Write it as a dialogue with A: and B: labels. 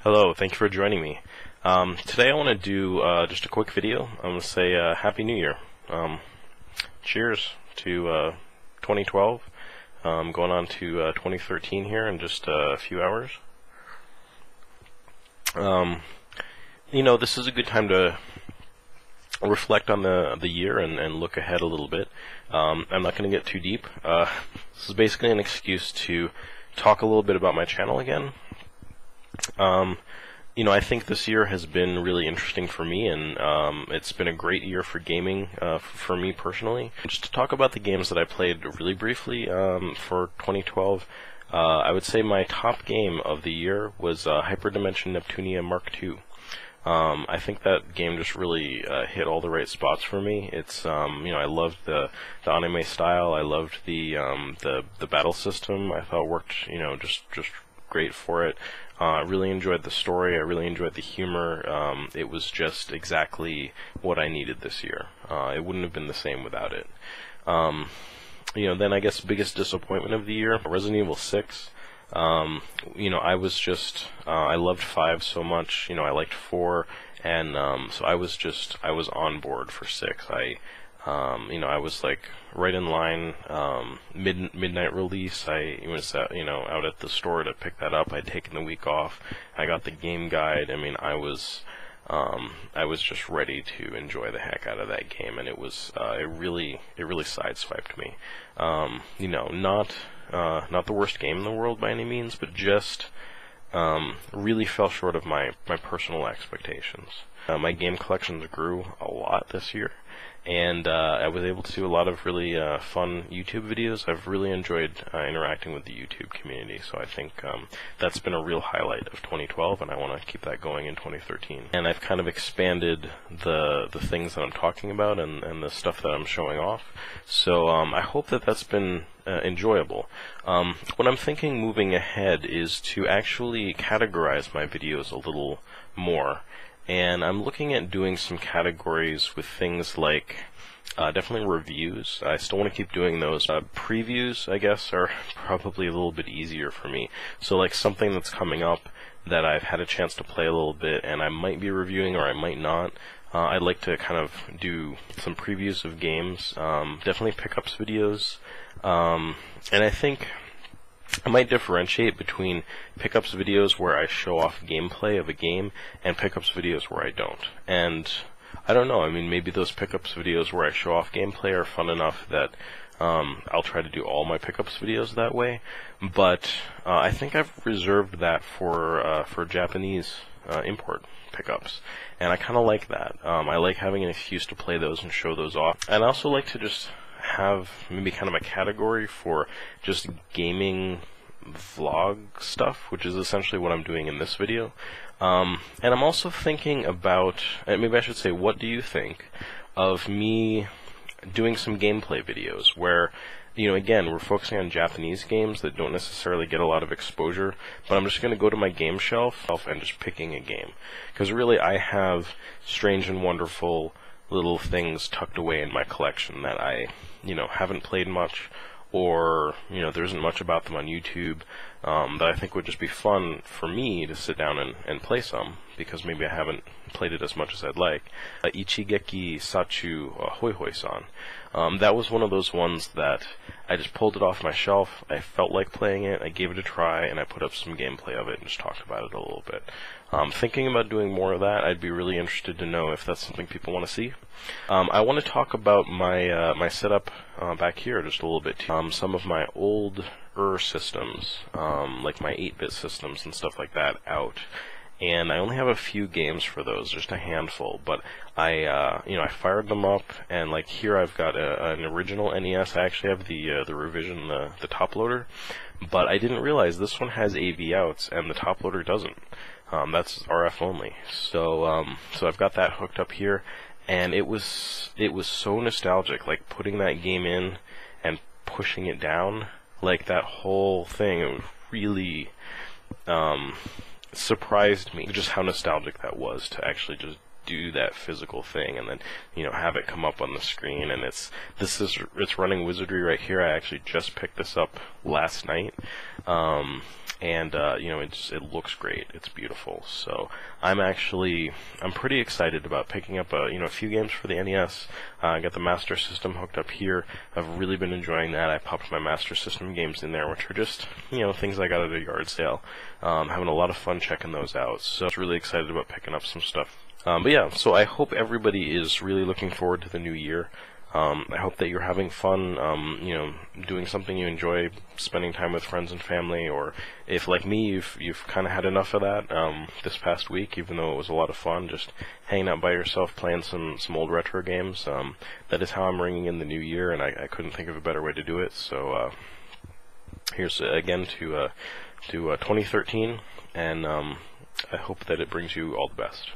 A: Hello, thank you for joining me. Today I want to do just a quick video. I'm going to say Happy New Year. Cheers to 2012. Going on to 2013 here in just a few hours. This is a good time to reflect on the year and look ahead a little bit. I'm not going to get too deep. This is basically an excuse to talk a little bit about my channel again. I think this year has been really interesting for me, and it's been a great year for gaming for me personally. Just to talk about the games that I played really briefly for 2012, I would say my top game of the year was Hyperdimension Neptunia Mark II. I think that game just really hit all the right spots for me. It's I loved the anime style. I loved the battle system. I thought worked just great for it. I really enjoyed the story. I really enjoyed the humor. It was just exactly what I needed this year. It wouldn't have been the same without it. Then I guess biggest disappointment of the year, Resident Evil 6. I loved 5 so much. I liked 4, and so I was on board for 6. I was like right in line, midnight release. I was out at the store to pick that up. I'd taken the week off. I got the game guide. I mean, I was just ready to enjoy the heck out of that game, and it really sideswiped me. Not the worst game in the world by any means, but just really fell short of my personal expectations. My game collections grew a lot this year, and I was able to do a lot of really fun YouTube videos. I've really enjoyed interacting with the YouTube community, so I think that's been a real highlight of 2012, and I want to keep that going in 2013. And I've kind of expanded the things that I'm talking about and the stuff that I'm showing off, so I hope that that's been enjoyable. What I'm thinking moving ahead is to actually categorize my videos a little more. And I'm looking at doing some categories with things like definitely reviews. I still want to keep doing those. Previews, I guess, are probably a little bit easier for me. So like something that's coming up that I've had a chance to play a little bit and I might be reviewing or I might not. I'd like to kind of do some previews of games, definitely pickups videos, and I think I might differentiate between pickups videos where I show off gameplay of a game and pickups videos where I don't. And I don't know, I mean, maybe those pickups videos where I show off gameplay are fun enough that I'll try to do all my pickups videos that way. But I think I've reserved that for Japanese import pickups, and I kind of like that. I like having an excuse to play those and show those off. And I also like to just have maybe kind of a category for just gaming vlog stuff, which is essentially what I'm doing in this video. And I'm also thinking about, maybe I should say, what do you think of me doing some gameplay videos where, again, we're focusing on Japanese games that don't necessarily get a lot of exposure, but I'm just going to go to my game shelf and just picking a game. Because really, I have strange and wonderful little things tucked away in my collection that I, haven't played much, or, there isn't much about them on YouTube, that I think would just be fun for me to sit down and play some, because maybe I haven't played it as much as I'd like. Ichigeki Sachu Hoi Hoi-san. That was one of those ones that I just pulled it off my shelf, I felt like playing it, I gave it a try, and I put up some gameplay of it and just talked about it a little bit. Thinking about doing more of that. I'd be really interested to know if that's something people want to see. I want to talk about my my setup back here just a little bit too. Some of my older systems, like my 8-bit systems and stuff like that, out. And I only have a few games for those, just a handful, but I fired them up, and like here I've got an original NES. I actually have the revision, the top loader, but I didn't realize this one has AV outs and the top loader doesn't. That's RF only. So so I've got that hooked up here, and it was so nostalgic, like putting that game in and pushing it down, like that whole thing. It was really surprised me just how nostalgic that was, to actually just do that physical thing, and then have it come up on the screen. And it's running Wizardry right here. I actually just picked this up last night, and it looks great. It's beautiful. So I'm pretty excited about picking up a few games for the NES. I got the Master System hooked up here. I've really been enjoying that. I popped my Master System games in there, which are just things I got at a yard sale. Having a lot of fun checking those out. So I was really excited about picking up some stuff. But yeah, so I hope everybody is really looking forward to the new year. I hope that you're having fun, doing something you enjoy, spending time with friends and family, or if, like me, you've kind of had enough of that this past week, even though it was a lot of fun, just hanging out by yourself, playing some old retro games. That is how I'm ringing in the new year, and I couldn't think of a better way to do it. So here's again to 2013, and I hope that it brings you all the best.